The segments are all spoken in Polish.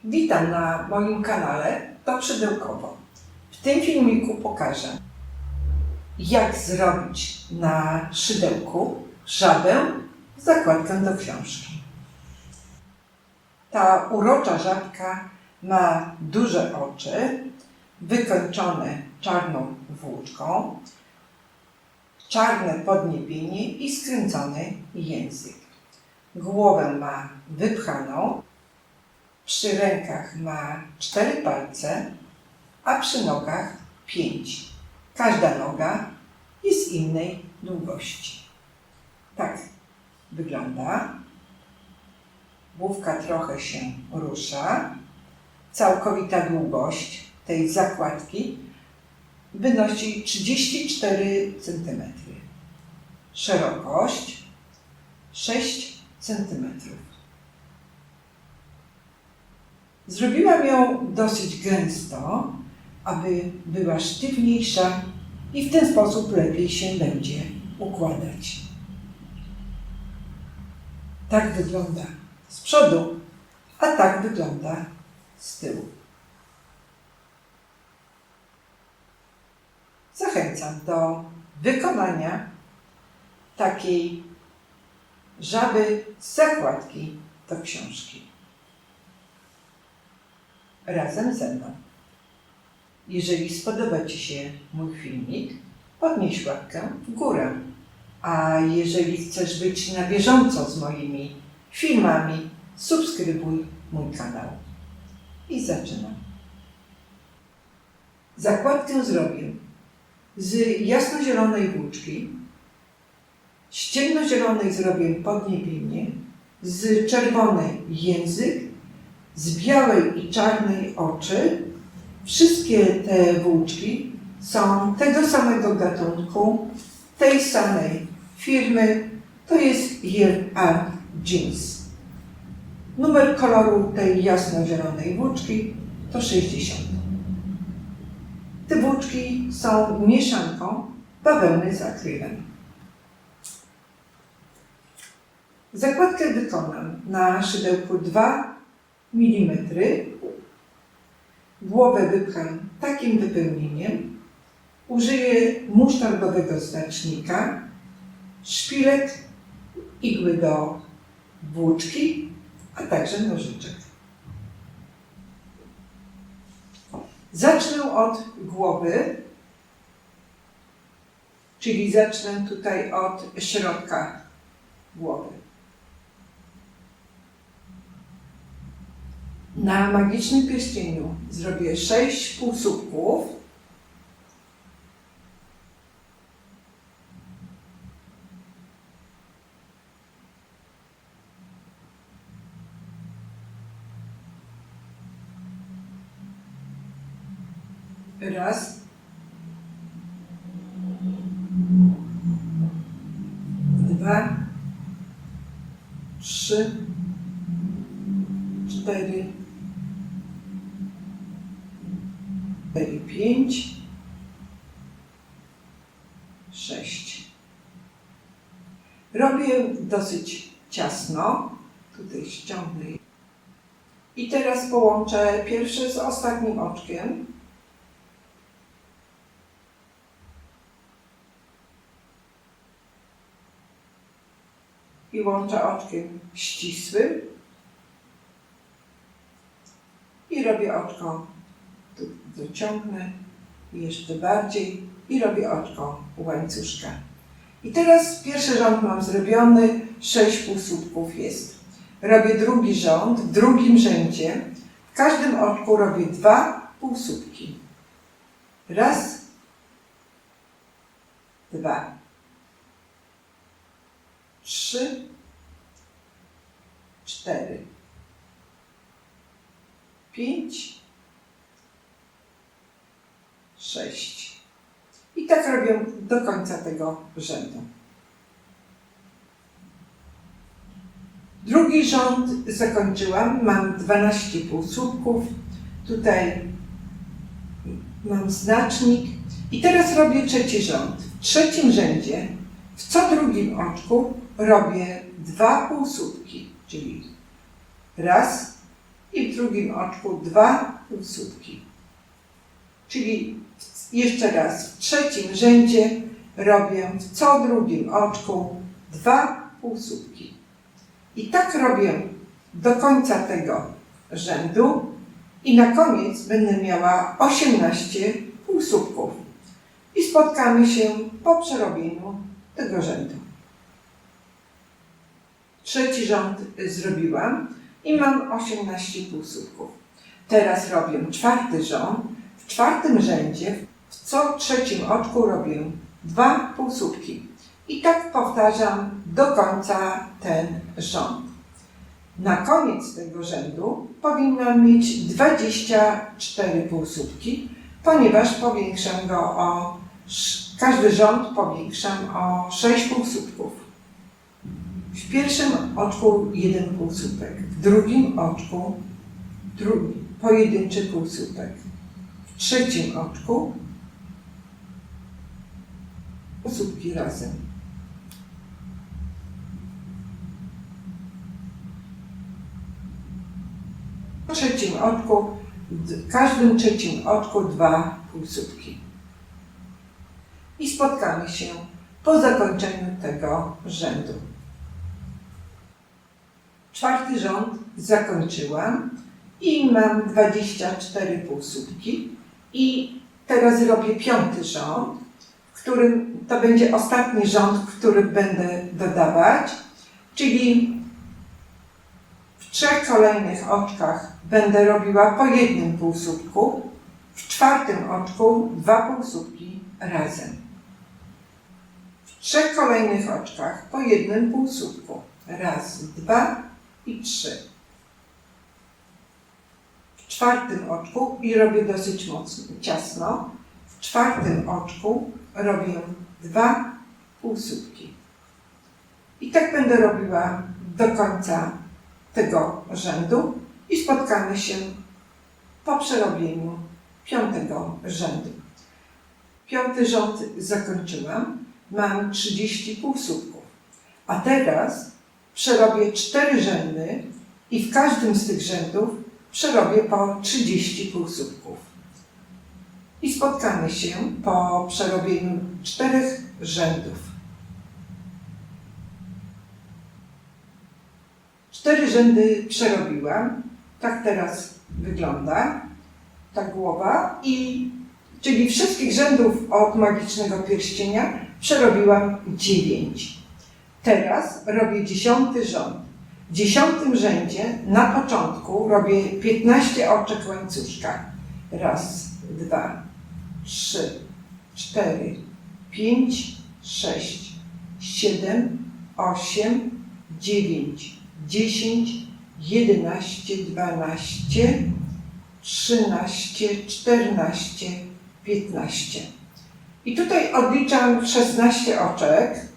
Witam na moim kanale To Szydełkowo. W tym filmiku pokażę, jak zrobić na szydełku żabę zakładkę do książki. Ta urocza żabka ma duże oczy, wykończone czarną włóczką, czarne podniebienie i skręcony język. Głowę ma wypchaną, przy rękach ma 4 palce, a przy nogach 5. Każda noga jest innej długości. Tak wygląda. Główka trochę się rusza. Całkowita długość tej zakładki wynosi 34 cm. Szerokość 6 cm. Zrobiłam ją dosyć gęsto, aby była sztywniejsza i w ten sposób lepiej się będzie układać. Tak wygląda z przodu, a tak wygląda z tyłu. Zachęcam do wykonania takiej żaby z zakładki do książki. Razem ze mną. Jeżeli spodoba Ci się mój filmik, podnieś łapkę w górę. A jeżeli chcesz być na bieżąco z moimi filmami, subskrybuj mój kanał. I zaczynam. Zakładkę zrobię z jasnozielonej włóczki, z ciemnozielonej zrobię podniebienie, z czerwonej język, z białej i czarnej oczy. Wszystkie te włóczki są tego samego gatunku, tej samej firmy. To jest Year Art Jeans. Numer koloru tej jasnozielonej włóczki to 60. Te włóczki są mieszanką bawełny z akrylem. Zakładkę wykonam na szydełku 2 mm. Głowę wypcham takim wypełnieniem. Użyję musztardowego znacznika, szpilek, igły do włóczki, a także nożyczek. Zacznę od głowy, czyli zacznę tutaj od środka głowy. Na magicznym pierścieniu zrobię 6 półsłupków. Raz. Dwa. 3. 4. 5, 6. Robię dosyć ciasno. Tutaj ściągnę. I teraz połączę pierwsze z ostatnim oczkiem. I łączę oczkiem ścisłym. I robię oczko. Tu dociągnę jeszcze bardziej i robię oczko łańcuszka. I teraz pierwszy rząd mam zrobiony, 6 półsłupków jest. Robię drugi rząd, w drugim rzędzie. W każdym oczku robię 2 półsłupki. Raz, 2, 3, 4, 5, 6. I tak robię do końca tego rzędu. Drugi rząd zakończyłam. Mam 12 półsłupków. Tutaj mam znacznik. I teraz robię trzeci rząd. W trzecim rzędzie, w co drugim oczku robię 2 półsłupki, czyli raz i w drugim oczku 2 półsłupki. Czyli jeszcze raz, w trzecim rzędzie robię w co drugim oczku 2 półsłupki. I tak robię do końca tego rzędu i na koniec będę miała 18 półsłupków. I spotkamy się po przerobieniu tego rzędu. Trzeci rząd zrobiłam i mam 18 półsłupków. Teraz robię czwarty rząd. W czwartym rzędzie w co trzecim oczku robię 2 półsłupki. I tak powtarzam do końca ten rząd. Na koniec tego rzędu powinnam mieć 24 półsłupki, ponieważ powiększam go o każdy rząd powiększam o 6 półsłupków. W pierwszym oczku 1 półsłupek, w drugim oczku drugi pojedynczy półsłupek, w trzecim oczku półsłupki razem. W trzecim oczku, w każdym trzecim oczku 2 półsłupki. I spotkamy się po zakończeniu tego rzędu. Czwarty rząd zakończyłam i mam 24 półsłupki. I teraz robię piąty rząd, w którym to będzie ostatni rząd, w którym będę dodawać, czyli w 3 kolejnych oczkach będę robiła po 1 półsłupku, w czwartym oczku 2 półsłupki razem. W 3 kolejnych oczkach po 1 półsłupku. Raz, 2 i 3. W czwartym oczku i robię dosyć mocno, ciasno. W czwartym oczku robię 2 półsłupki. I tak będę robiła do końca tego rzędu i spotkamy się po przerobieniu piątego rzędu. Piąty rząd zakończyłam. Mam 30 półsłupków. A teraz przerobię 4 rzędy i w każdym z tych rzędów przerobię po 30 półsłupków. I spotkamy się po przerobieniu 4 rzędów. 4 rzędy przerobiłam. Tak teraz wygląda ta głowa. Czyli wszystkich rzędów od magicznego pierścienia przerobiłam 9. Teraz robię 10 rząd. W 10 rzędzie na początku robię 15 oczek łańcuszka. Raz, 2, 3, 4, 5, 6, 7, 8, 9, 10, 11, 12, 13, 14, 15. I tutaj odliczam 16 oczek.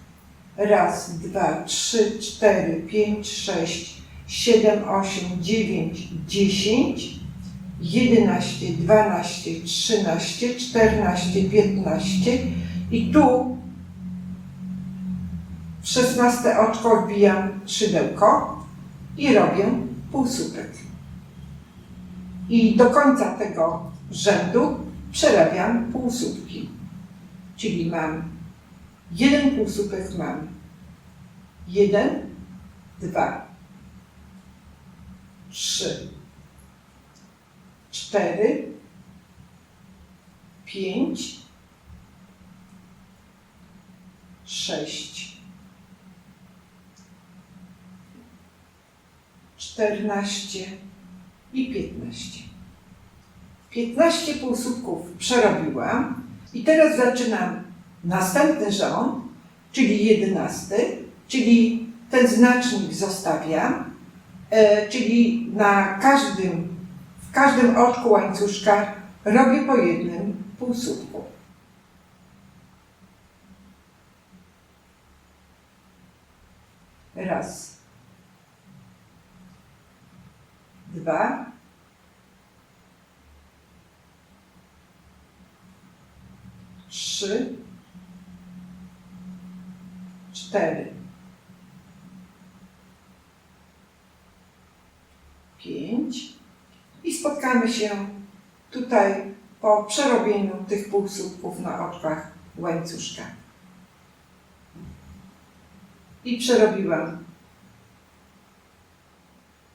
Raz, 2, 3, 4, 5, 6, 7, 8, 9, 10, 11, 12, 13, 14, 15 i tu w 16 oczko wbijam szydełko i robię półsłupek. I do końca tego rzędu przerabiam półsłupki. Czyli mam 1 półsłupek, mam 1, 2, 3, 4, 5, 6, 14 i 15. 15 półsłupków przerobiłam i teraz zaczynam następny rząd, czyli 11, czyli ten znacznik zostawiam, czyli w każdym oczku łańcuszka robię po 1 półsłupku. Raz, 2, 3, 4, 5, I spotkamy się tutaj po przerobieniu tych półsłupków na oczkach łańcuszka. I przerobiłam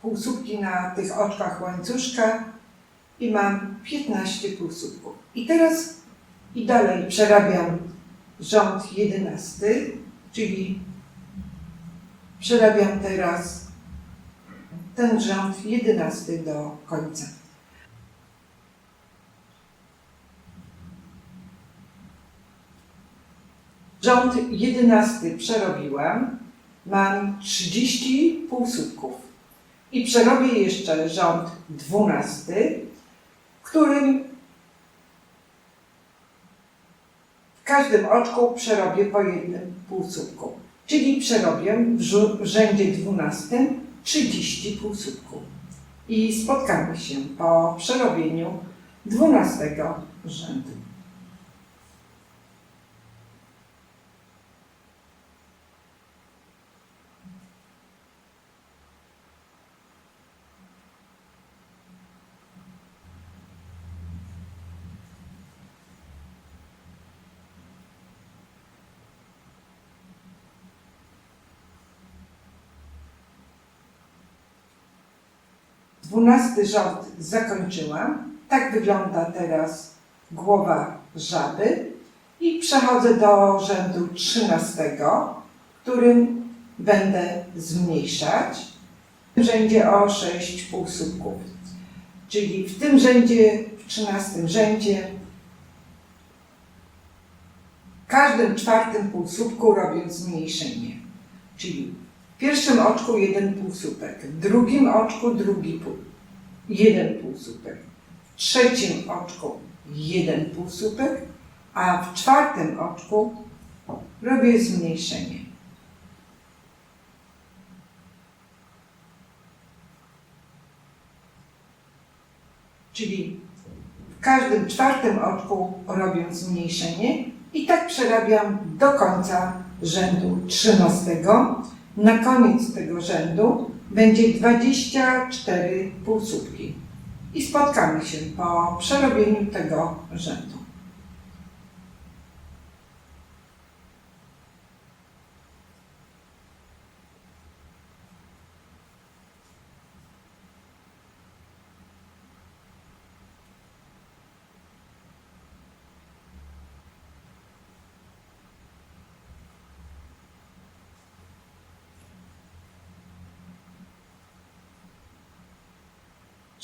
półsłupki na tych oczkach łańcuszka i mam 15 półsłupków. I teraz dalej przerabiam rząd 11, czyli przerabiam teraz ten rząd 11 do końca. Rząd 11 przerobiłam, mam 30 półsłupków i przerobię jeszcze rząd 12, w którym w każdym oczku przerobię po jednym półsłupku, czyli przerobię w rzędzie 12 30 półsłupków i spotkamy się po przerobieniu 12 rzędu. Dwunasty rząd zakończyłam. Tak wygląda teraz głowa żaby i przechodzę do rzędu 13, w którym będę zmniejszać w rzędzie o 6 półsłupków. Czyli w tym rzędzie, w 13 rzędzie, w każdym czwartym półsłupku robię zmniejszenie. Czyli w pierwszym oczku jeden półsłupek, w drugim oczku jeden półsłupek, w trzecim oczku jeden półsłupek, a w czwartym oczku robię zmniejszenie. Czyli w każdym czwartym oczku robię zmniejszenie i tak przerabiam do końca rzędu 13. Na koniec tego rzędu będzie 24 półsłupki i spotkamy się po przerobieniu tego rzędu.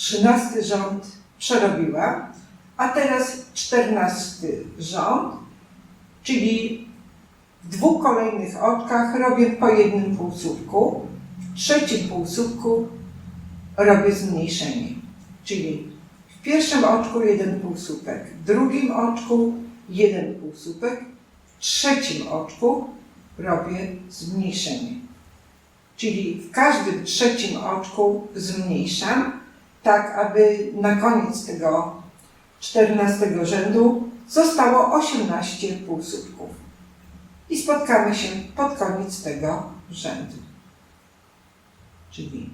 Trzynasty rząd przerobiłam, a teraz 14 rząd, czyli w dwóch kolejnych oczkach robię po jednym półsłupku, w trzecim półsłupku robię zmniejszenie, czyli w pierwszym oczku jeden półsłupek, w drugim oczku jeden półsłupek, w trzecim oczku robię zmniejszenie, czyli w każdym trzecim oczku zmniejszam, tak aby na koniec tego 14 rzędu zostało 18 półsłupków. I spotkamy się pod koniec tego rzędu. Czyli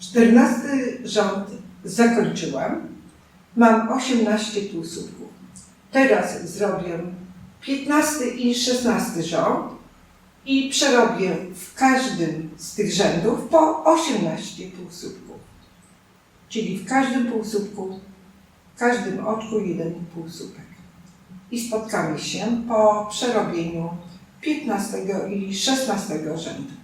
czternasty rząd zakończyłam. Mam 18 półsłupków. Teraz zrobię 15 i 16 rząd i przerobię w każdym z tych rzędów po 18 półsłupków. Czyli w każdym półsłupku, w każdym oczku jeden półsłupek. I spotkamy się po przerobieniu 15 i 16 rzędu.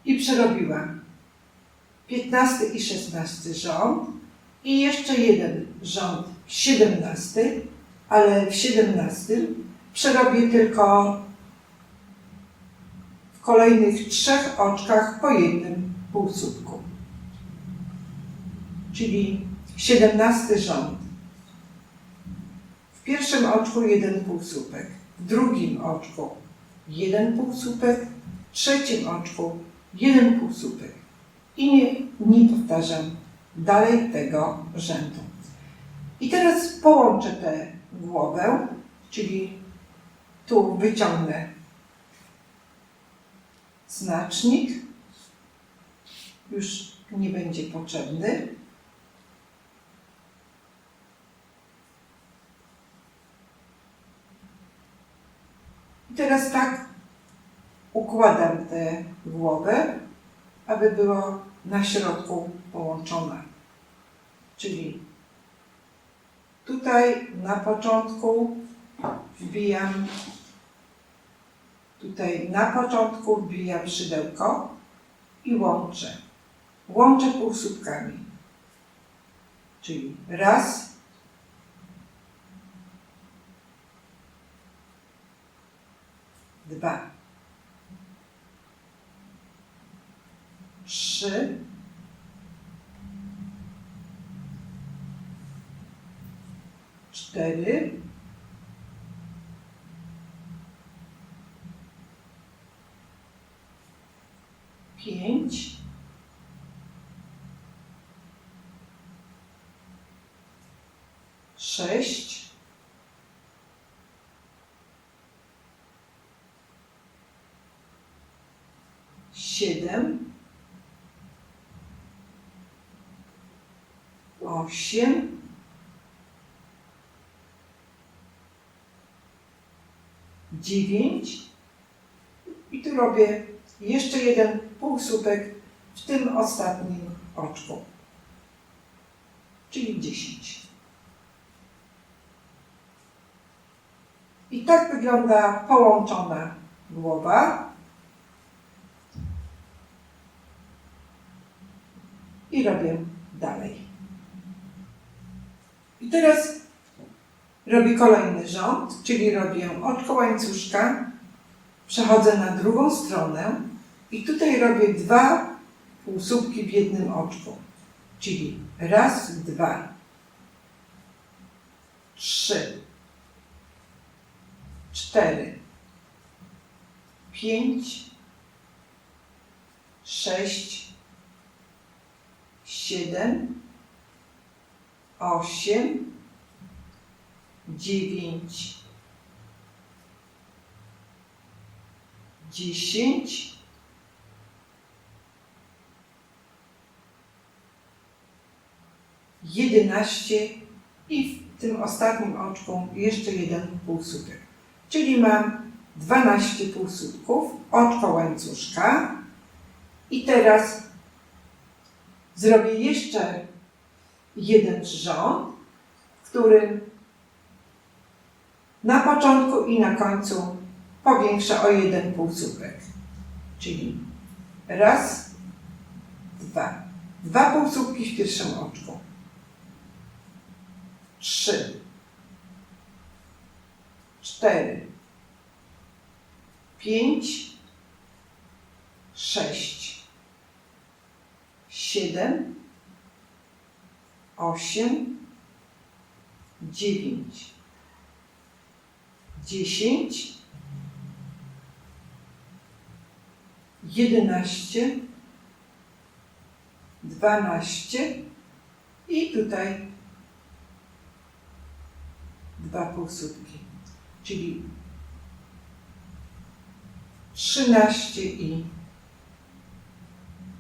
I przerobiłam 15 i 16 rząd i jeszcze jeden rząd 17, ale w 17 przerobię tylko w kolejnych 3 oczkach po jednym półsłupku. Czyli 17 rząd. W pierwszym oczku 1 półsłupek, w drugim oczku 1 półsłupek, w trzecim oczku 1 półsłupek. I nie powtarzam dalej tego rzędu. I teraz połączę tę głowę, czyli tu wyciągnę znacznik, już nie będzie potrzebny. I teraz tak układam tę głowę, aby było na środku połączona. Czyli tutaj na początku wbijam, szydełko i łączę. Łączę półsłupkami. Czyli raz, dwa, 3, 4, 5, 6, 7, 8, 9 i tu robię jeszcze 1 półsłupek w tym ostatnim oczku, czyli 10. I tak wygląda połączona głowa. I robię dalej. I teraz robię kolejny rząd, czyli robię oczko łańcuszka, przechodzę na drugą stronę i tutaj robię 2 półsłupki w jednym oczku, czyli raz, 2, 3, 4, 5, 6, 7, 8, 9, 10, 11 i w tym ostatnim oczku jeszcze 1 półsłupek. Czyli mam 12 półsłupków, oczko łańcuszka i teraz zrobię jeszcze 1 rząd, w którym na początku i na końcu powiększę o 1 półsłupek. Czyli raz, 2. 2 półsłupki w pierwszym oczku. 3, 4, 5, 6, 7, 8, 9, 10, 11, 12 i tutaj 2 półsłupki, czyli 13 i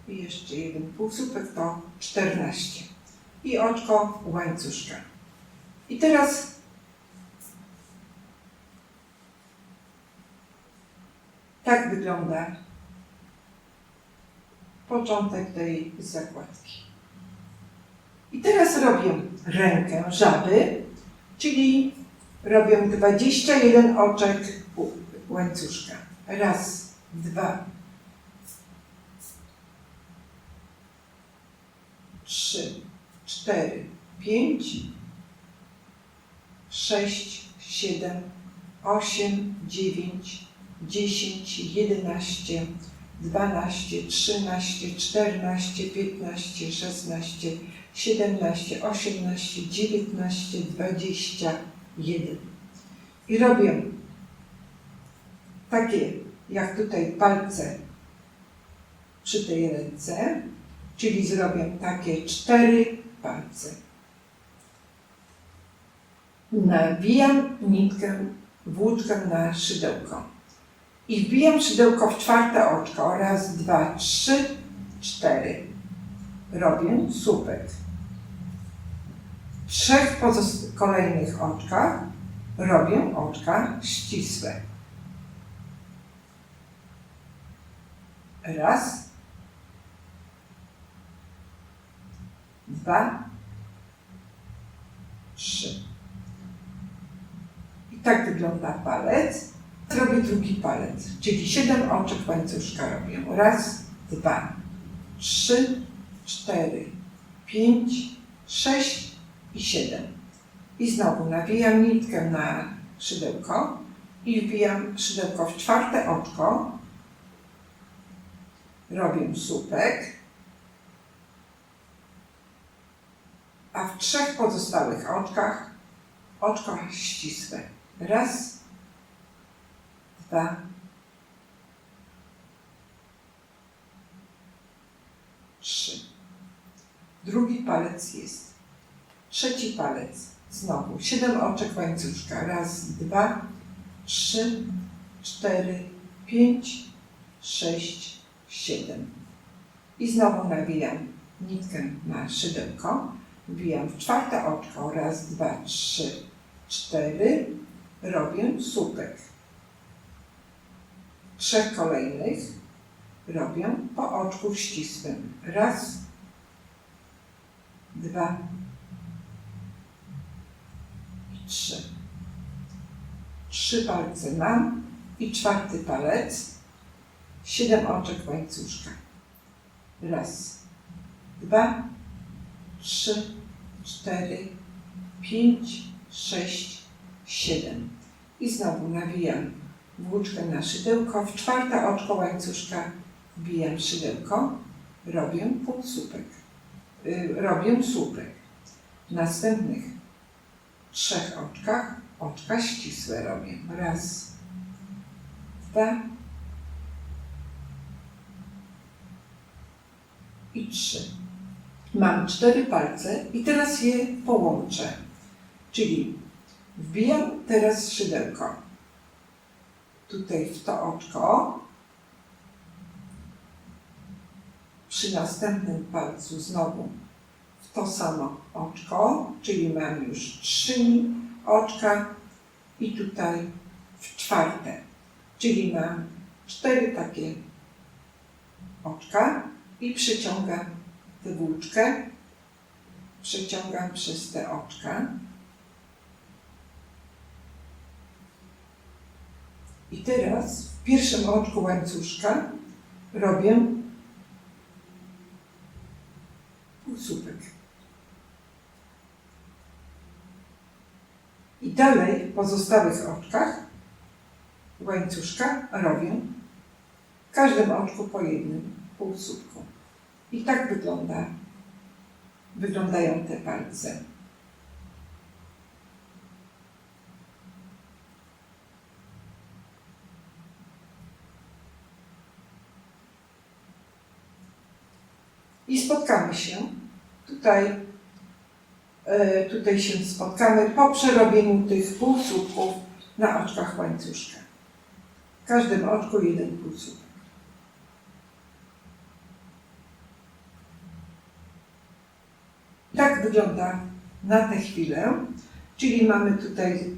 jeszcze 1 półsłupek to 14 i oczko łańcuszka. I teraz tak wygląda początek tej zakładki. I teraz robię rękę żaby, czyli robię 21 oczek łańcuszka. Raz, 2, 3, 4, 5, 6, 7, 8, 9, 10, 11, 12, 13, 14, 15, 16, 17, 18, 19, 21. I robię takie, jak tutaj palce przy tej ręce, czyli zrobię takie 4 palce. Nawijam nitkę, włóczkę na szydełko i wbijam szydełko w 4. oczko. Raz, 2, 3, 4. Robię słupek. W 3 kolejnych oczkach robię oczka ścisłe. Raz, 2, 3. I tak wygląda palec. Zrobię drugi palec, czyli 7 oczek łańcuszka robię. Raz, 2, 3, 4, 5, 6 i 7. I znowu nawijam nitkę na szydełko i wbijam szydełko w 4. oczko. Robię słupek. A w 3 pozostałych oczkach oczko ścisłe. Raz, 2, 3. Drugi palec jest. 3. palec. Znowu 7 oczek łańcuszka. Raz, 2, 3, 4, 5, 6, 7. I znowu nawijam nitkę na szydełko. Wbijam w 4. oczko. Raz, 2, 3, 4. Robię słupek. 3 kolejnych robię po oczku ścisłym. Raz, 2 i 3. 3 palce mam i 4. palec. 7 oczek łańcuszka. Raz, 2, 3, 4, 5, 6, 7. I znowu nawijam włóczkę na szydełko. W 4. oczko łańcuszka wbijam szydełko. Robię półsłupek. Robię słupek. W następnych 3 oczkach oczka ścisłe robię. Raz, 2 i 3. Mam 4 palce i teraz je połączę. Czyli wbijam teraz szydełko. Tutaj w to oczko. Przy następnym palcu znowu w to samo oczko, czyli mam już 3 oczka i tutaj w 4. Czyli mam 4 takie oczka i przeciągam tę włóczkę, przeciągam przez te oczka. I teraz w pierwszym oczku łańcuszka robię półsłupek. I dalej w pozostałych oczkach łańcuszka robię w każdym oczku po jednym półsłupku. I tak wyglądają te palce. I spotkamy się tutaj się spotkamy po przerobieniu tych półsłupków na oczkach łańcuszka. W każdym oczku jeden półsłupek. Tak wygląda na tę chwilę, czyli mamy tutaj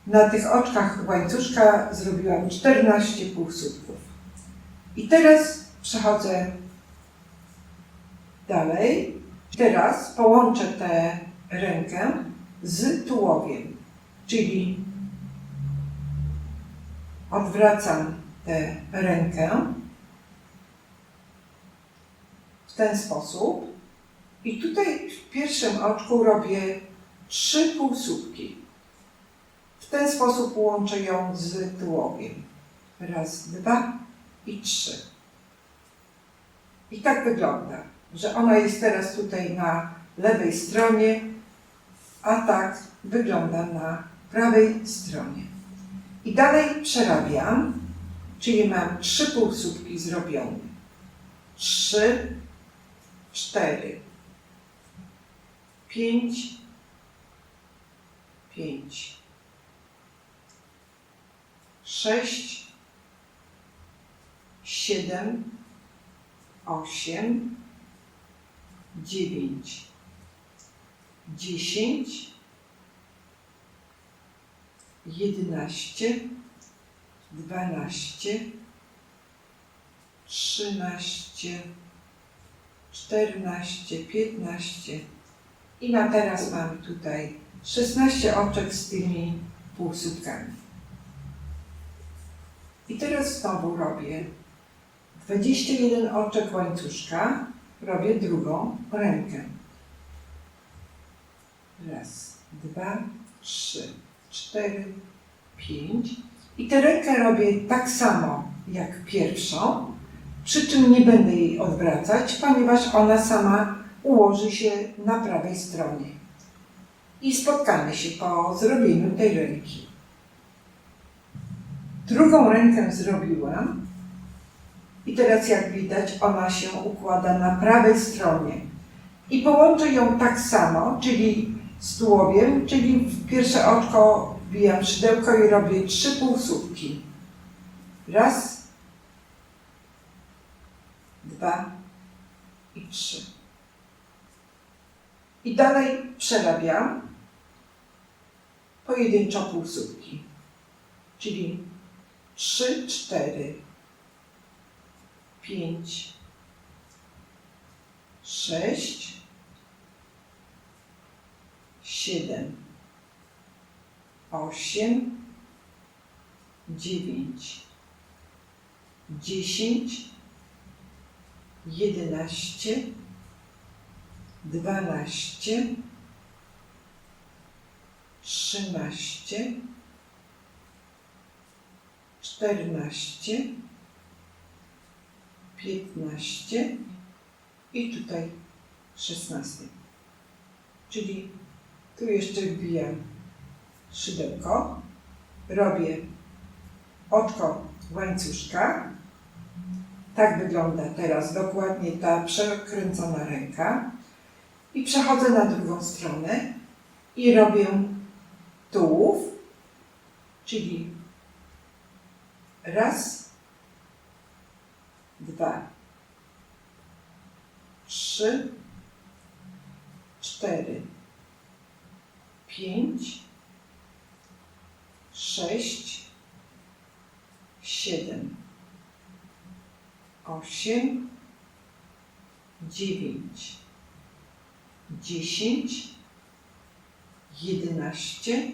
na tych oczkach łańcuszka zrobiłam 14 półsłupków. I teraz przechodzę dalej. Teraz połączę tę rękę z tułowiem, czyli odwracam tę rękę w ten sposób i tutaj w pierwszym oczku robię 3 półsłupki. W ten sposób łączę ją z tułowiem. Raz, dwa i trzy. I tak wygląda, że ona jest teraz tutaj na lewej stronie, a tak wygląda na prawej stronie. I dalej przerabiam, czyli mam 3 półsłupki zrobione. 3, 4, 5, 5, 6, 7, 8, 9, 10, 11, 12, 13, 14, 15 i na teraz mam tutaj 16 oczek z tymi półsłupkami. I teraz znowu robię 21 oczek łańcuszka, robię drugą rękę. Raz, dwa, 3, 4, 5 i tę rękę robię tak samo jak pierwszą, przy czym nie będę jej odwracać, ponieważ ona sama ułoży się na prawej stronie. I spotkamy się po zrobieniu tej ręki. Drugą rękę zrobiłam i teraz jak widać ona się układa na prawej stronie. I połączę ją tak samo, czyli z tułowiem, czyli w pierwsze oczko wbijam szydełko i robię 3 półsłupki. Raz, 2 i 3. I dalej przerabiam pojedynczo półsłupki, czyli 3, 4, 5, 6, 7, 8, 9, 10, 11, 12, 13, 14, 15 i tutaj 16. Czyli tu jeszcze wbijam szydełko, robię oczko łańcuszka. Tak wygląda teraz dokładnie ta przekręcona ręka. I przechodzę na drugą stronę i robię tułów, czyli raz, 2, 3, 4, 5, 6, 7, 8, 9, 10, 11,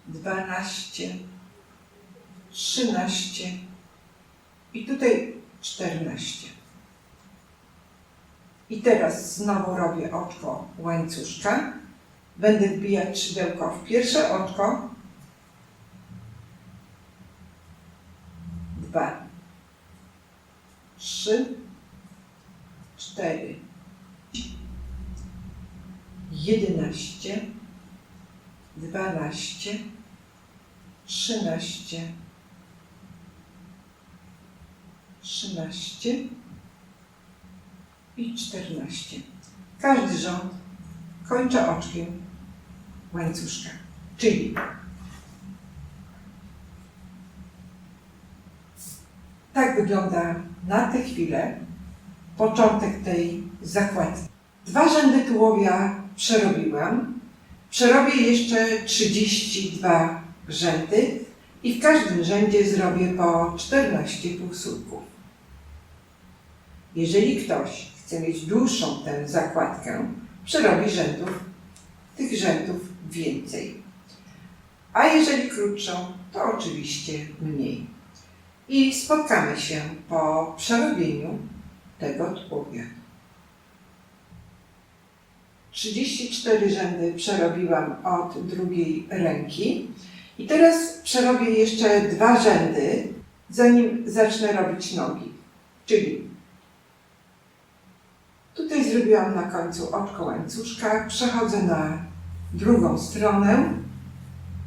12, 13 i tutaj 14. I teraz znowu robię oczko łańcuszka. Będę wbijać szydełko w pierwsze oczko, 2, 3, 4, 11, 12, 13, 13 i 14. Każdy rząd kończę oczkiem łańcuszka, czyli tak wygląda na tę chwilę początek tej zakładki. 2 rzędy tułowia przerobiłam. Przerobię jeszcze 32 rzędy i w każdym rzędzie zrobię po 14 półsłupków. Jeżeli ktoś chce mieć dłuższą tę zakładkę, przerobi tych rzędów więcej. A jeżeli krótszą, to oczywiście mniej. I spotkamy się po przerobieniu tego tułowia. 34 rzędy przerobiłam od drugiej ręki. I teraz przerobię jeszcze 2 rzędy, zanim zacznę robić nogi. Czyli tutaj zrobiłam na końcu oczko łańcuszka, przechodzę na drugą stronę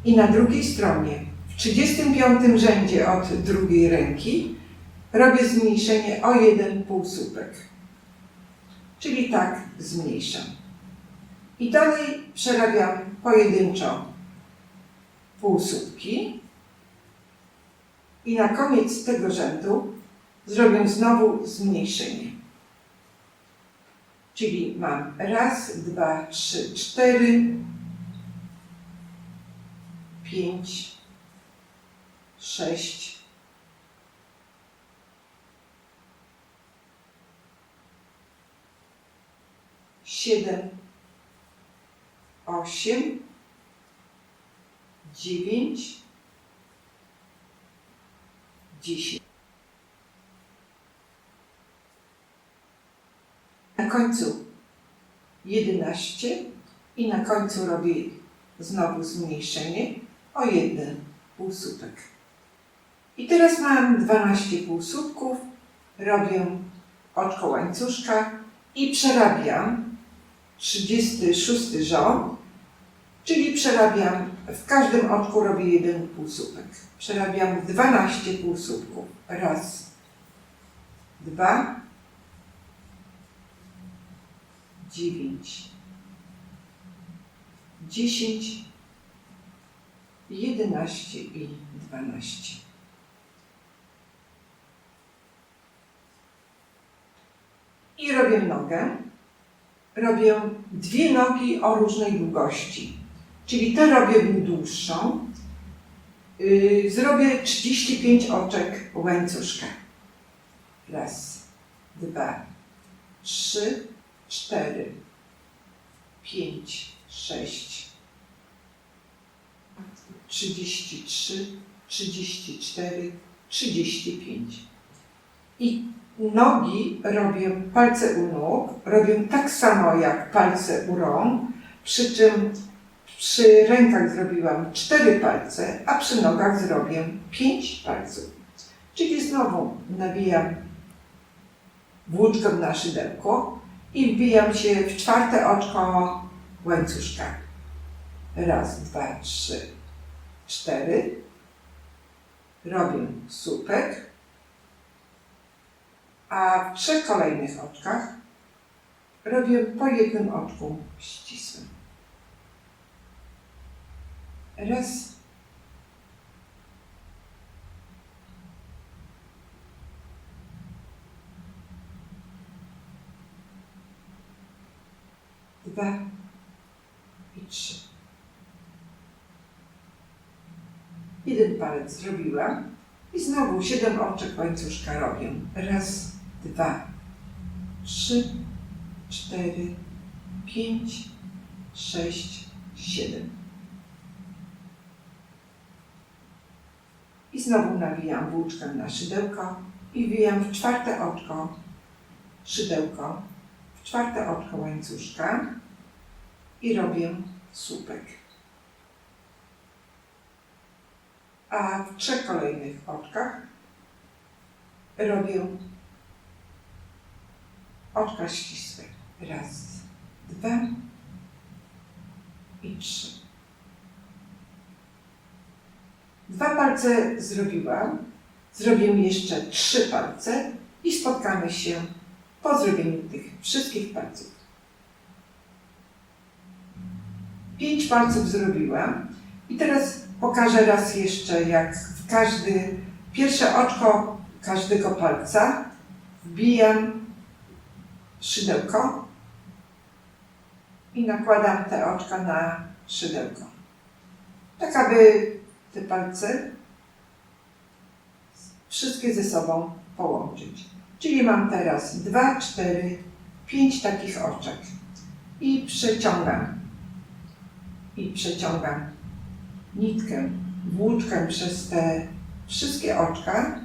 i na drugiej stronie, w 35 rzędzie od drugiej ręki, robię zmniejszenie o 1 półsłupek. Czyli tak zmniejszam. I dalej przerabiam pojedynczo półsłupki i na koniec tego rzędu zrobię znowu zmniejszenie. Czyli mam 1, 2, 3, 4, 5, 6, 7, 8, 9, 10. Na końcu 11 i na końcu robię znowu zmniejszenie o 1 półsłupek. I teraz mam 12 półsłupków, robię oczko łańcuszka i przerabiam 36 rząd, czyli przerabiam, w każdym oczku robię 1 półsłupek. Przerabiam 12 półsłupków. 1, 2, 9, 10, 11 i 12. I robię nogę. Robię 2 nogi o różnej długości. Czyli tę robię dłuższą. Zrobię 35 oczek łańcuszka. 1, 2, 3, 4, 5, 6, 33, 34, 35. I nogi robię, palce u nóg, robię tak samo jak palce u rąk, przy czym przy rękach zrobiłam 4 palce, a przy nogach zrobię 5 palców. Czyli znowu nawijam włóczkę na szydełko i wbijam się w 4. oczko łańcuszka. 1, 2, 3, 4. Robię słupek, a w 3 kolejnych oczkach robię po 1 oczku ścisłym. 1, 2 i 3. 1 palec zrobiłam i znowu 7 oczek łańcuszka robię. 1, 2, 3, 4, 5, 6, 7. I znowu nawijam włóczkę na szydełko i wbijam w 4. oczko szydełko, w 4. oczko łańcuszka i robię słupek. A w 3 kolejnych oczkach robię oczka ścisłe. 1, 2 i 3. 2 palce zrobiłam. Zrobię jeszcze 3 palce i spotkamy się po zrobieniu tych wszystkich palców. 5 palców zrobiłam i teraz pokażę raz jeszcze, jak w pierwsze oczko każdego palca wbijam szydełko i nakładam te oczka na szydełko. Tak, aby te palce wszystkie ze sobą połączyć. Czyli mam teraz 2, 4, 5 takich oczek i przeciągam nitkę, włóczkę przez te wszystkie oczka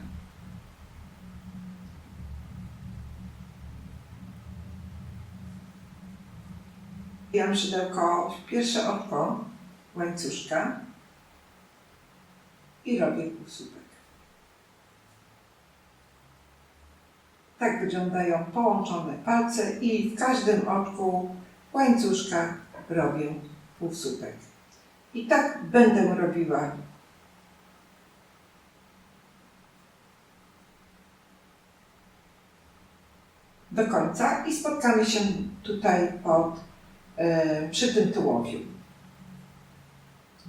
Wbijam szydełko w pierwsze oczko łańcuszka i robię półsłupek. Tak wyglądają połączone palce i w każdym oczku łańcuszka robię półsłupek. I tak będę robiła do końca i spotkamy się tutaj przy tym tułowiu.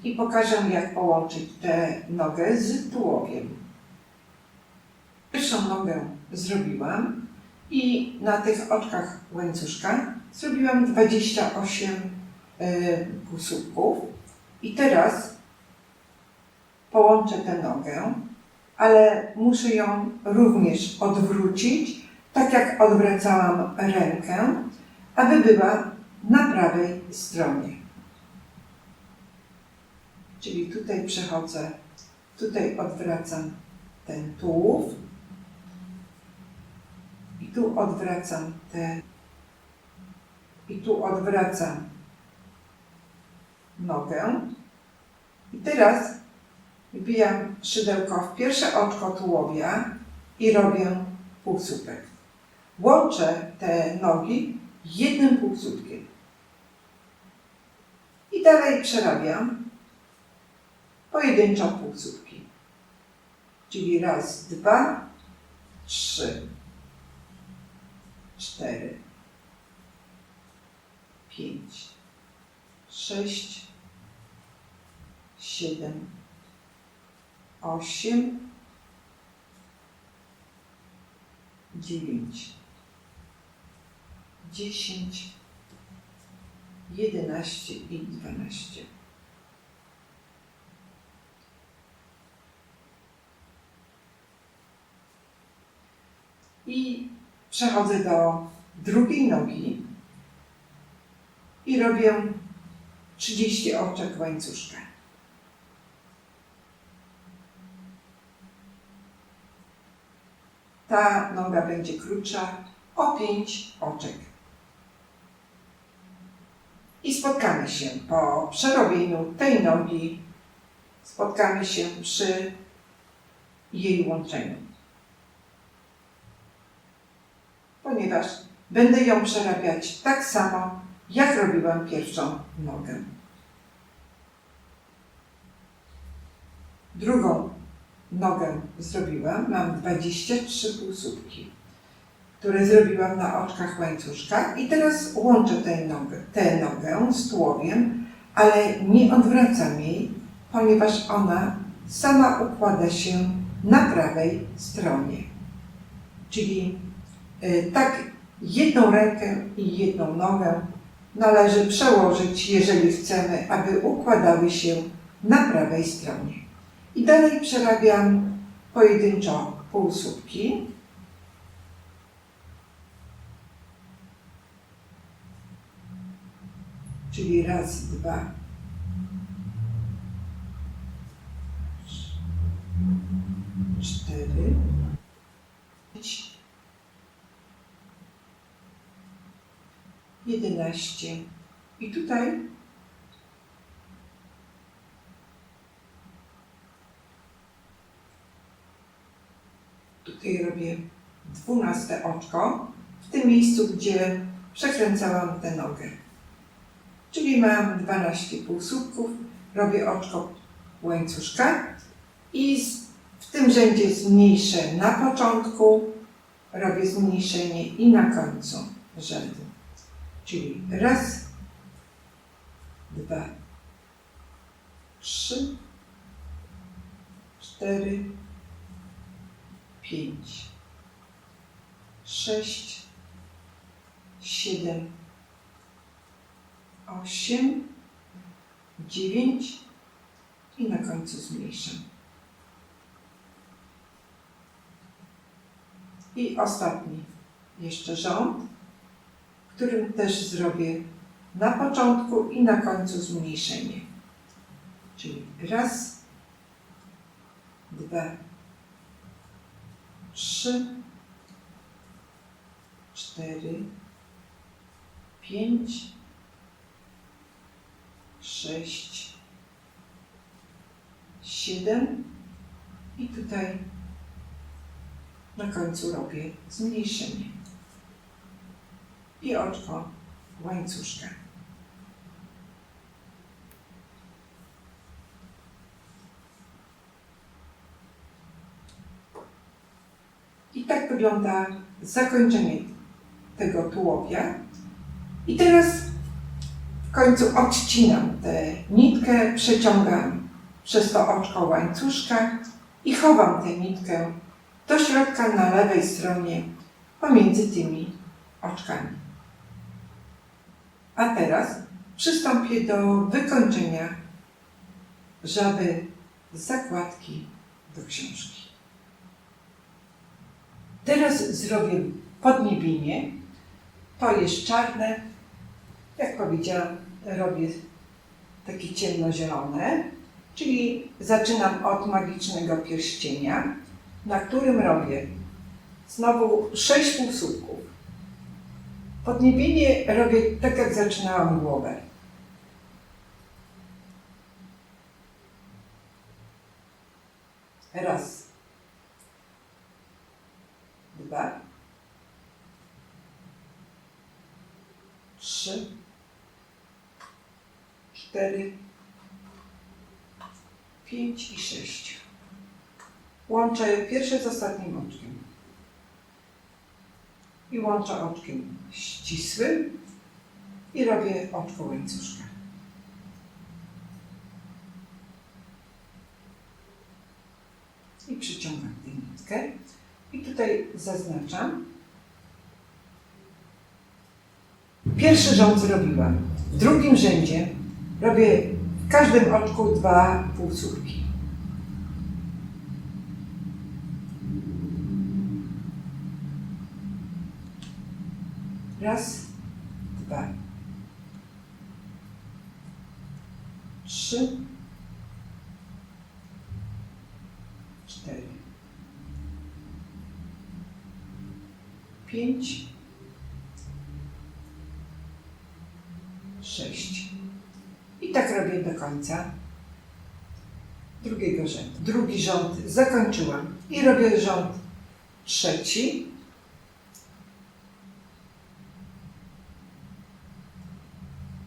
I pokażę, jak połączyć tę nogę z tułowiem. Pierwszą nogę zrobiłam i na tych oczkach łańcuszka zrobiłam 28 półsłupków. I teraz połączę tę nogę, ale muszę ją również odwrócić, tak jak odwracałam rękę, aby była na prawej stronie. Czyli tutaj przechodzę, tutaj odwracam ten tułów i tu odwracam nogę. I teraz wbijam szydełko w pierwsze oczko tułowia i robię półsłupek. Łączę te nogi jednym półsłupkiem. I dalej przerabiam pojedynczo półsłupki. Czyli raz, dwa, trzy, cztery, pięć, sześć, siedem, 8, 9, 10, 11 i 12. I przechodzę do drugiej nogi i robię 30 oczek łańcuszka. Ta noga będzie krótsza o 5 oczek. I spotkamy się po przerobieniu tej nogi, spotkamy się przy jej łączeniu. Ponieważ będę ją przerabiać tak samo, jak robiłam pierwszą nogę. Drugą nogę zrobiłam, mam 23 półsłupki, które zrobiłam na oczkach łańcuszka i teraz łączę tę nogę z tułowiem, ale nie odwracam jej, ponieważ ona sama układa się na prawej stronie. Czyli tak jedną rękę i jedną nogę należy przełożyć, jeżeli chcemy, aby układały się na prawej stronie. I dalej przerabiam pojedynczo półsłupki. Czyli raz, dwa, cztery, 5, 11. I tutaj robię 12 oczko w tym miejscu, gdzie przekręcałam tę nogę. Czyli mam 12 półsłupków, robię oczko łańcuszka i w tym rzędzie zmniejszę na początku, robię zmniejszenie i na końcu rzędu. Czyli raz, dwa, trzy, cztery, 5, 6, 7, 8, 9 i na końcu zmniejszam. I ostatni jeszcze rząd, w którym też zrobię na początku i na końcu zmniejszenie. Czyli raz, dwa, 3, 4, 5, 6, 7 i tutaj na końcu robię zmniejszenie i oczko łańcuszka. I tak wygląda zakończenie tego tułowia. I teraz w końcu odcinam tę nitkę, przeciągam przez to oczko łańcuszka i chowam tę nitkę do środka na lewej stronie pomiędzy tymi oczkami. A teraz przystąpię do wykończenia żaby z zakładki do książki. Teraz zrobię podniebienie. To jest czarne. Jak powiedziałam, robię takie ciemnozielone, czyli zaczynam od magicznego pierścienia, na którym robię znowu 6 półsłupków. Podniebienie robię tak, jak zaczynałam głowę. Raz, 2, 3, 4, 5 i 6. Łączę pierwsze z ostatnim oczkiem. I łączę oczkiem ścisłym i robię oczko łańcuszka. I przyciągam tę nitkę. I tutaj zaznaczam. Pierwszy rząd zrobiłam. W drugim rzędzie robię w każdym oczku 2 półsłupki. Raz, 2, 3, 4, 5, 6. I tak robię do końca drugiego rzędu. Drugi rząd zakończyłam i robię rząd trzeci.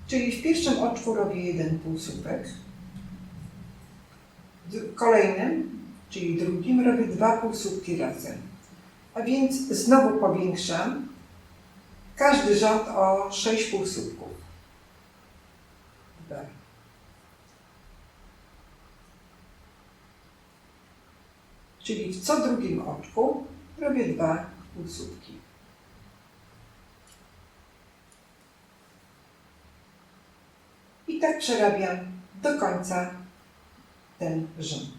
Czyli w pierwszym oczku robię 1 półsłupek. W kolejnym, czyli drugim, robię 2 półsłupki razem. A więc znowu powiększam każdy rząd o 6 półsłupków. 2. Czyli w co drugim oczku robię 2 półsłupki. I tak przerabiam do końca ten rząd.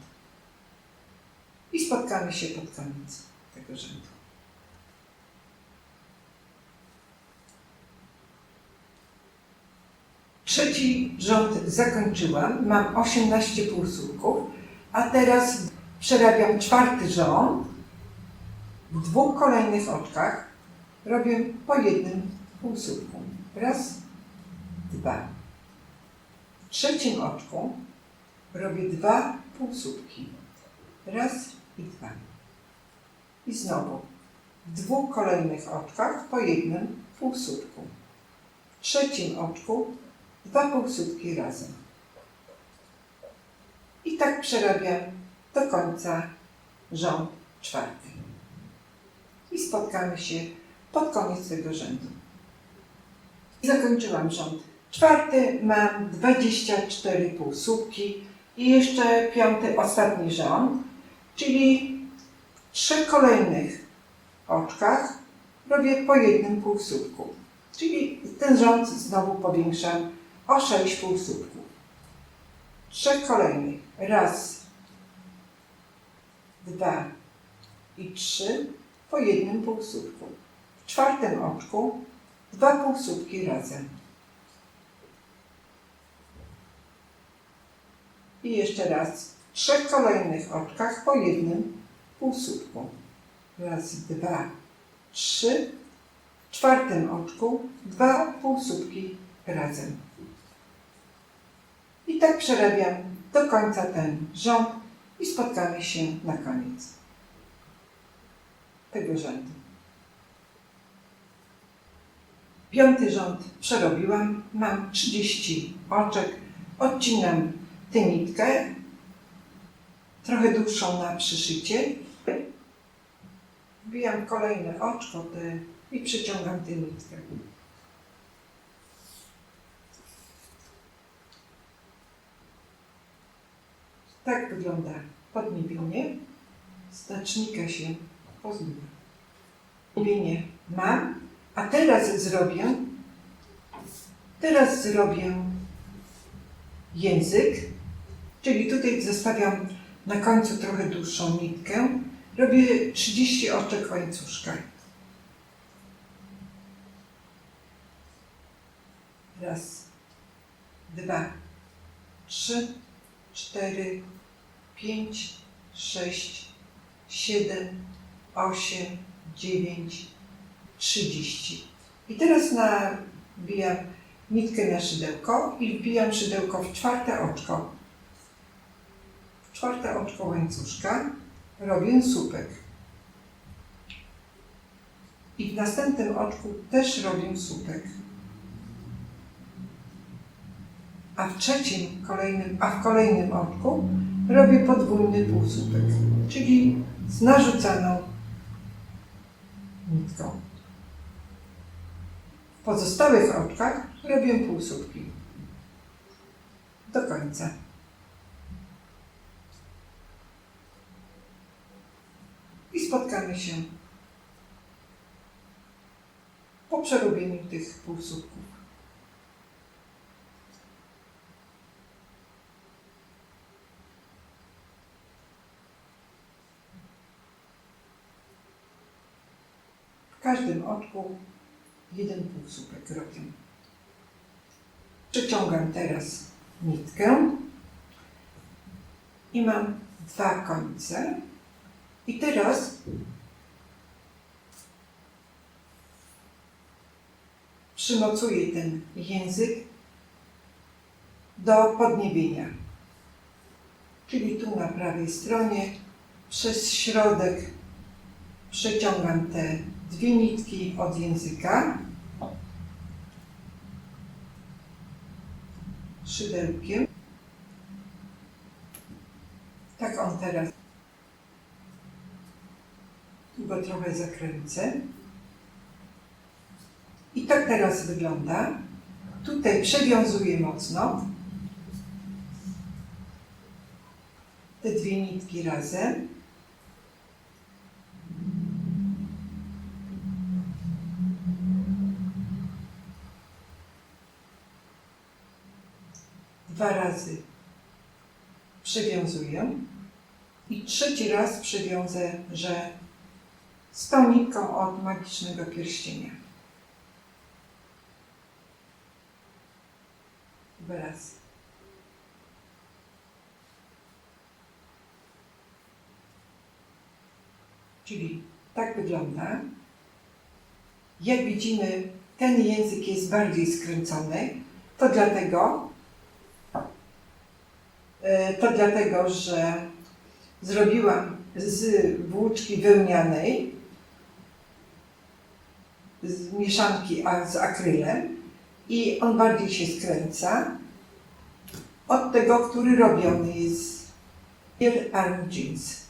I spotkamy się pod koniec tego rzędu. Trzeci rząd zakończyłam. Mam 18 półsłupków, a teraz przerabiam czwarty rząd. W 2 kolejnych oczkach robię po 1 półsłupku. Raz, 2. W trzecim oczku robię 2 półsłupki. Raz i 2. I znowu w 2 kolejnych oczkach po 1 półsłupku. W trzecim oczku 2 półsłupki razem. I tak przerabiam do końca rząd czwarty. I spotkamy się pod koniec tego rzędu. I zakończyłam rząd czwarty, mam 24 półsłupki i jeszcze 5, ostatni rząd, czyli w 3 kolejnych oczkach robię po 1 półsłupku. Czyli ten rząd znowu powiększam o 6 półsłupków. 3 kolejnych. Raz, 2 i 3 po 1 półsłupku. W czwartym oczku 2 półsłupki razem. I jeszcze raz w 3 kolejnych oczkach po 1 półsłupku. Raz, 2, 3. W czwartym oczku 2 półsłupki razem. tak przerabiam do końca ten rząd i spotkamy się na koniec tego rzędu. 5. rząd przerobiłam, mam 30 oczek, odcinam tę nitkę, trochę dłuższą na przyszycie, wbijam kolejne oczko i przyciągam tę nitkę. Tak wygląda podniebienie, znacznika się pozbywa. Podniebienie mam, a teraz zrobię język, czyli tutaj zostawiam na końcu trochę dłuższą nitkę. Robię 30 oczek łańcuszka. Raz, 2, 3, 4, 5, 6, 7, 8, 9, 30. I teraz nabijam nitkę na szydełko i wbijam szydełko w 4. oczko. W 4. oczko łańcuszka robię słupek. I w następnym oczku też robię słupek. A w kolejnym oczku robię podwójny półsłupek, czyli z narzucaną nitką. W pozostałych oczkach robię półsłupki do końca. I spotkamy się po przerobieniu tych półsłupków. W każdym oczku jeden półsłupek robię. Przeciągam teraz nitkę i mam 2 końce. I teraz przymocuję ten język do podniebienia. Czyli tu na prawej stronie przez środek przeciągam te 2 nitki od języka szydełkiem. Tak on teraz. Tu go trochę zakręcę. I tak teraz wygląda. Tutaj przewiązuję mocno te 2 nitki razem. Dwa razy przewiązuję i 3. raz przewiązę, że z tą nitką od magicznego pierścienia. Raz. Czyli tak wygląda. Jak widzimy, ten język jest bardziej skręcony. To dlatego, że zrobiłam z włóczki wełnianej, z mieszanki z akrylem i on bardziej się skręca od tego, który robiony jest Real Arm Jeans.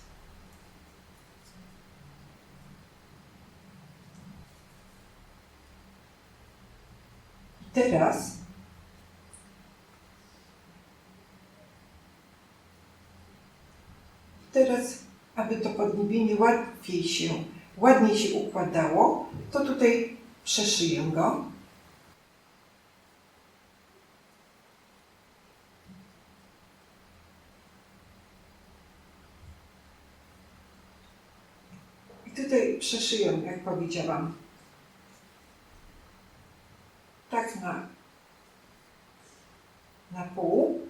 Teraz, aby to podniebienie ładniej się układało, to tutaj przeszyję go. I tutaj przeszyję, jak powiedziałam, tak na pół.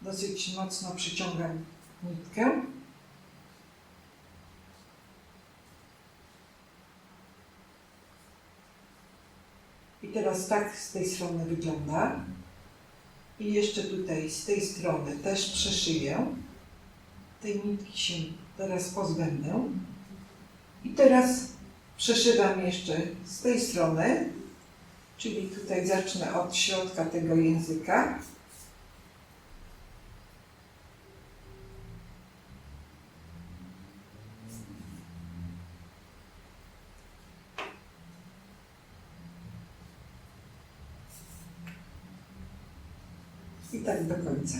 Dosyć mocno przyciągam nitkę. I teraz tak z tej strony wygląda. I jeszcze tutaj z tej strony też przeszyję. Tej nitki się teraz pozbędę. I teraz przeszywam jeszcze z tej strony, czyli tutaj zacznę od środka tego języka. I tak do końca.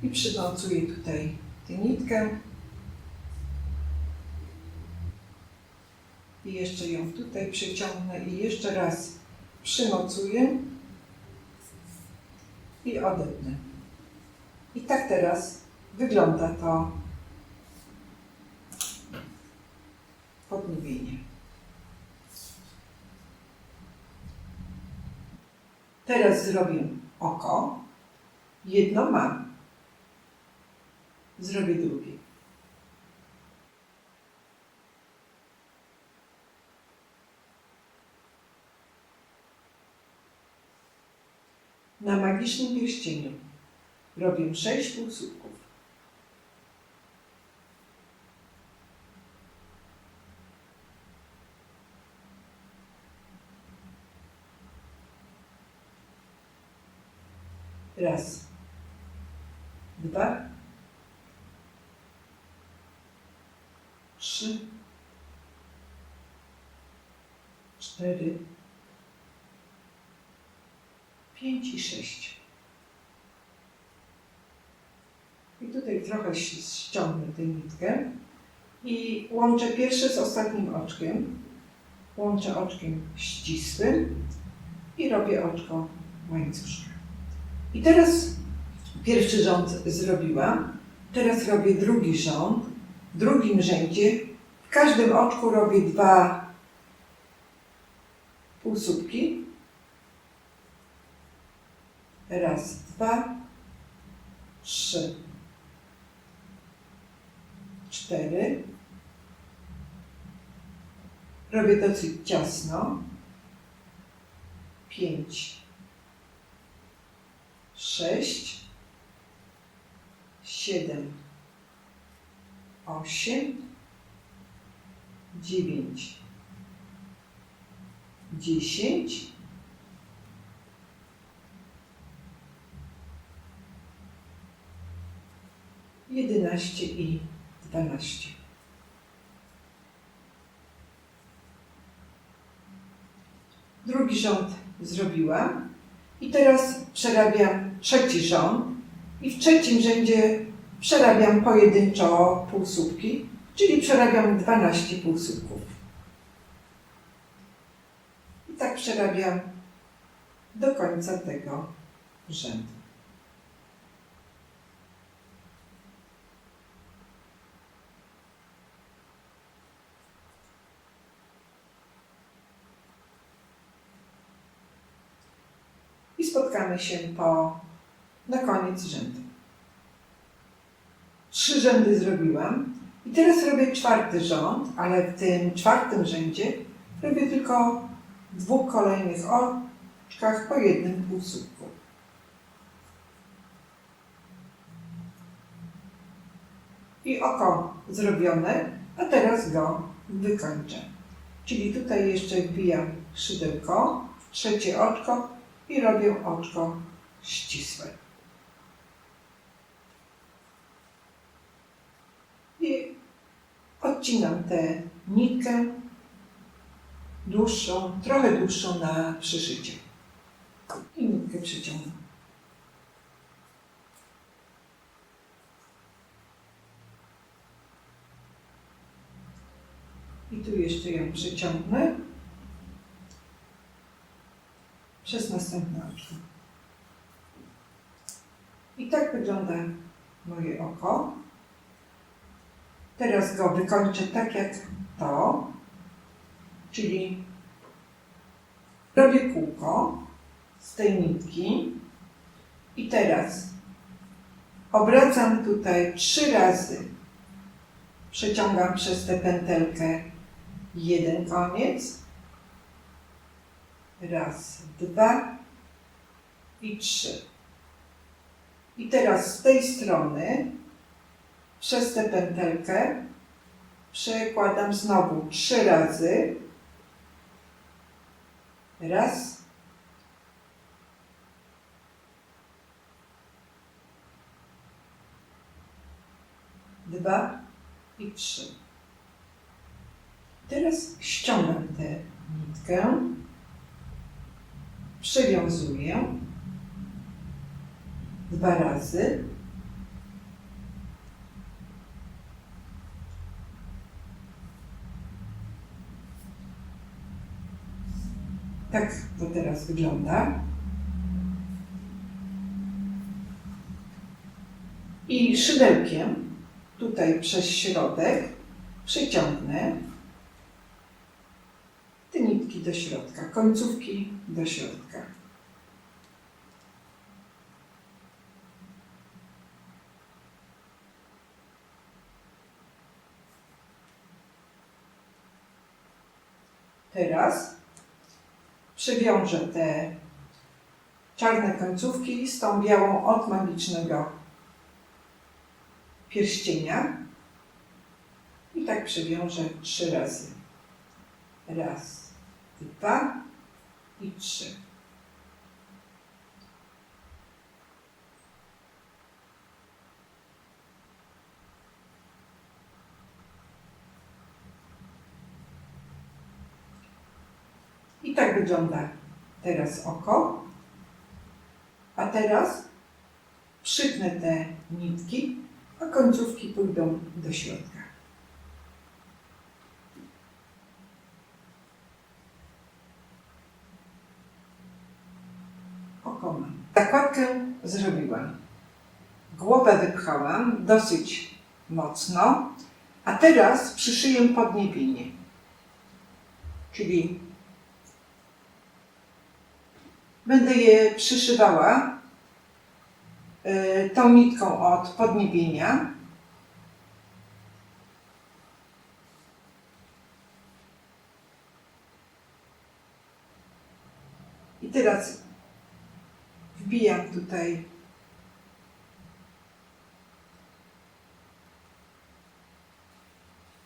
I przymocuję tutaj tę nitkę. I jeszcze ją tutaj przeciągnę i jeszcze raz przymocuję i odetnę. I tak teraz wygląda to podniebienie. Teraz zrobię oko. Jedno mam. Zrobię drugie. Na magicznym pierścieniu robię 6 półsłupków. Raz, dwa, 3, 4, 5 i 6. I tutaj trochę ściągnę tę nitkę i łączę pierwsze z ostatnim oczkiem. Łączę oczkiem ścisłym i robię oczko łańcuszka. I teraz pierwszy rząd zrobiłam. Teraz robię drugi rząd. W drugim rzędzie w każdym oczku robię 2 półsłupki. Raz, 2, 3, 4. Robię dosyć ciasno. 5, 6, 7, 8, 9, 10, 11 i 12. Drugi rząd zrobiłam i teraz przerabiam trzeci rząd i w trzecim rzędzie przerabiam pojedynczo półsłupki, czyli przerabiam 12 półsłupków. I tak przerabiam do końca tego rzędu. I spotkamy się na koniec rzędu. 3 rzędy zrobiłam i teraz robię czwarty rząd, ale w tym czwartym rzędzie robię tylko w 2 kolejnych oczkach po jednym półsłupku. I oko zrobione, a teraz go wykończę. Czyli tutaj jeszcze wbijam szydełko w trzecie oczko i robię oczko ścisłe. I odcinam tę nitkę dłuższą, trochę dłuższą na przyszycie. I nitkę przeciągnę. I tu jeszcze ją przeciągnę przez następne oczko. I tak wygląda moje oko. Teraz go wykończę tak jak to, czyli robię kółko z tej nitki i teraz Obracam tutaj 3 razy. Przeciągam przez tę pętelkę jeden koniec. Raz, 2 i 3. I teraz z tej strony przez tę pętelkę przekładam znowu 3 razy. Raz. Dwa i 3. Teraz ściągam tę nitkę, przywiązuję 2 razy. Tak to teraz wygląda. I szydełkiem tutaj przez środek przyciągnę te nitki do środka, końcówki do środka. Teraz przywiążę te czarne końcówki z tą białą od magicznego pierścienia i tak przywiążę 3 razy. Raz, 2 i 3. I tak wygląda teraz oko. A teraz przytnę te nitki, a końcówki pójdą do środka. Oko mam. Zakładkę zrobiłam. Głowę wypchałam dosyć mocno, a teraz przyszyję podniebienie. Czyli będę je przyszywała tą nitką od podniebienia. I teraz wbijam tutaj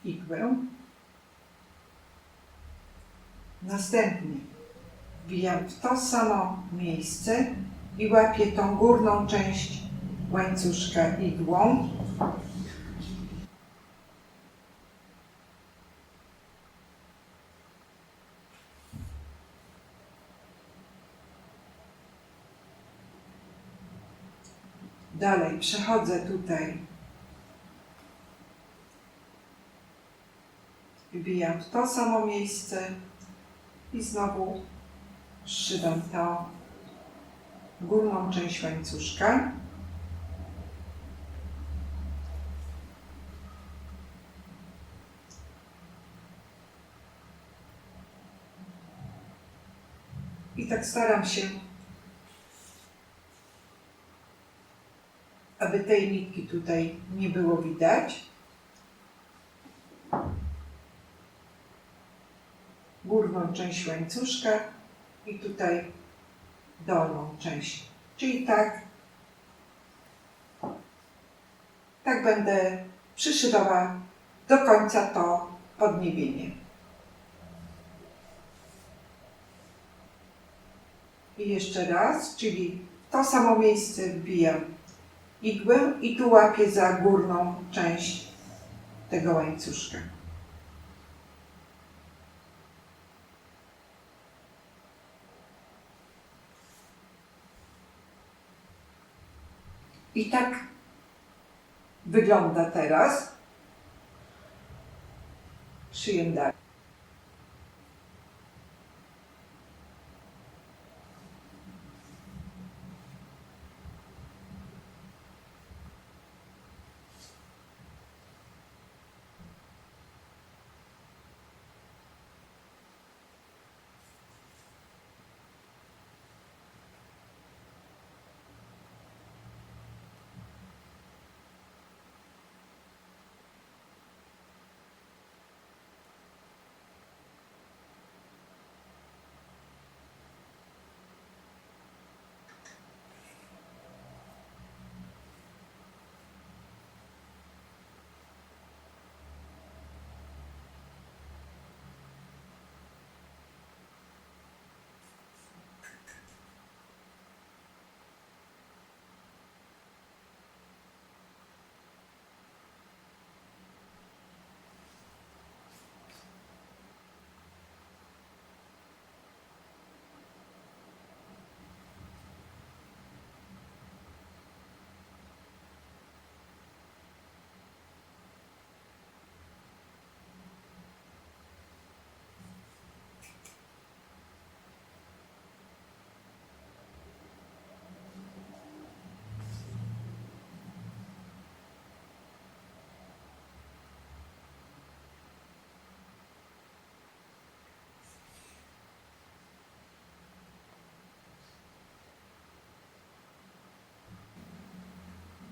igłę. Następnie wbijam w to samo miejsce i łapię tą górną część łańcuszka igłą. Dalej przechodzę tutaj, wbijam w to samo miejsce i znowu zszywam tą górną część łańcuszka. I tak staram się, aby tej nitki tutaj nie było widać. Górną część łańcuszka i tutaj dolną część. Czyli tak będę przyszywała do końca to podniebienie. I jeszcze raz, czyli to samo miejsce wbijam igłę i tu łapię za górną część tego łańcuszka. I tak wygląda teraz. Szyję dalej.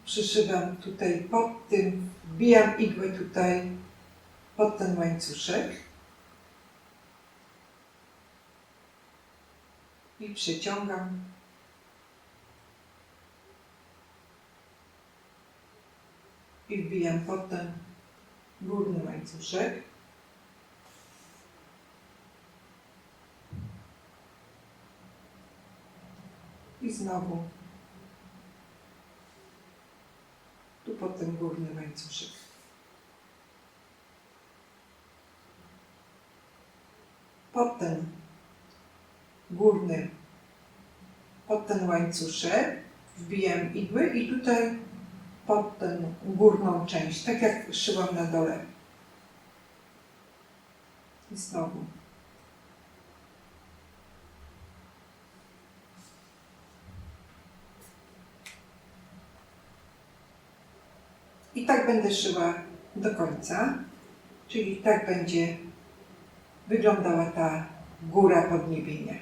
przyszywam tutaj pod tym, wbijam igłę tutaj pod ten łańcuszek i przeciągam. I wbijam pod ten górny łańcuszek. I znowu tu pod ten górny łańcuszek. Pod ten górny, pod ten łańcuszek wbijam igły i tutaj pod tę górną część, tak jak szyłam na dole. I znowu. I tak będę szyła do końca, czyli tak będzie wyglądała ta góra podniebienia.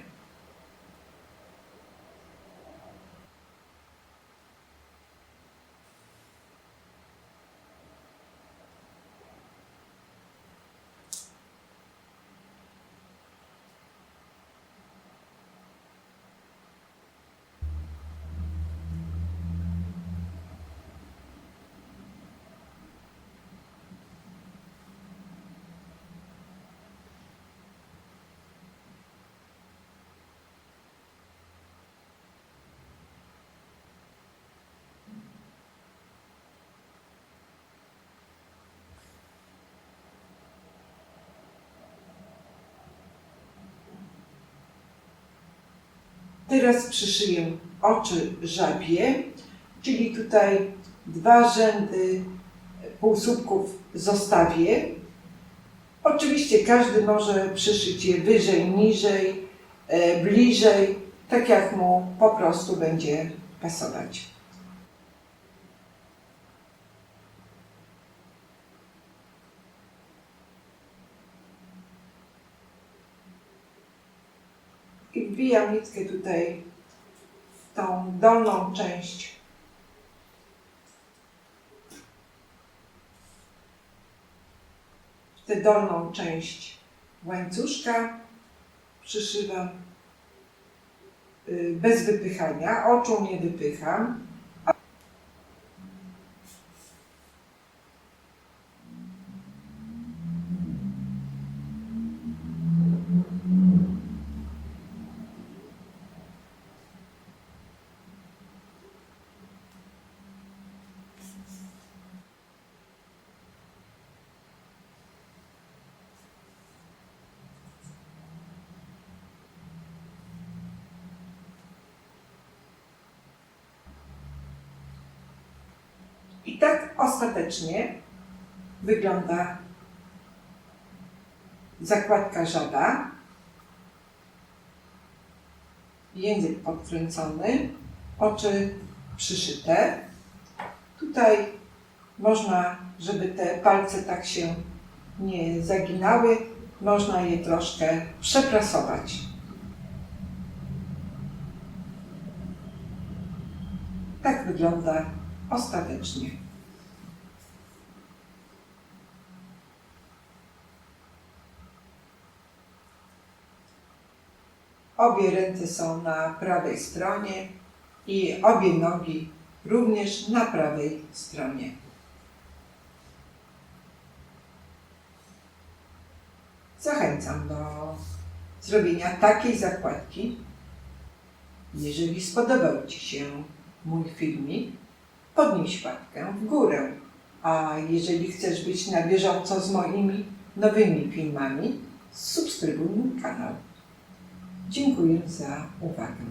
Teraz przyszyję oczy żabie, czyli tutaj 2 rzędy półsłupków zostawię. Oczywiście każdy może przyszyć je wyżej, niżej, bliżej, tak jak mu po prostu będzie pasować. I wbijam nitkę tutaj w tą dolną część w tę dolną część łańcuszka, przyszywam bez wypychania, oczu nie wypycham. I tak ostatecznie wygląda zakładka żaba. Język podkręcony, oczy przyszyte. Tutaj można, żeby te palce tak się nie zaginały, można je troszkę przeprasować. Tak wygląda ostatecznie. Obie ręce są na prawej stronie i obie nogi również na prawej stronie. Zachęcam do zrobienia takiej zakładki. Jeżeli spodobał Ci się mój filmik, podnieś łapkę w górę. A jeżeli chcesz być na bieżąco z moimi nowymi filmami, subskrybuj mój kanał. Dziękuję za uwagę.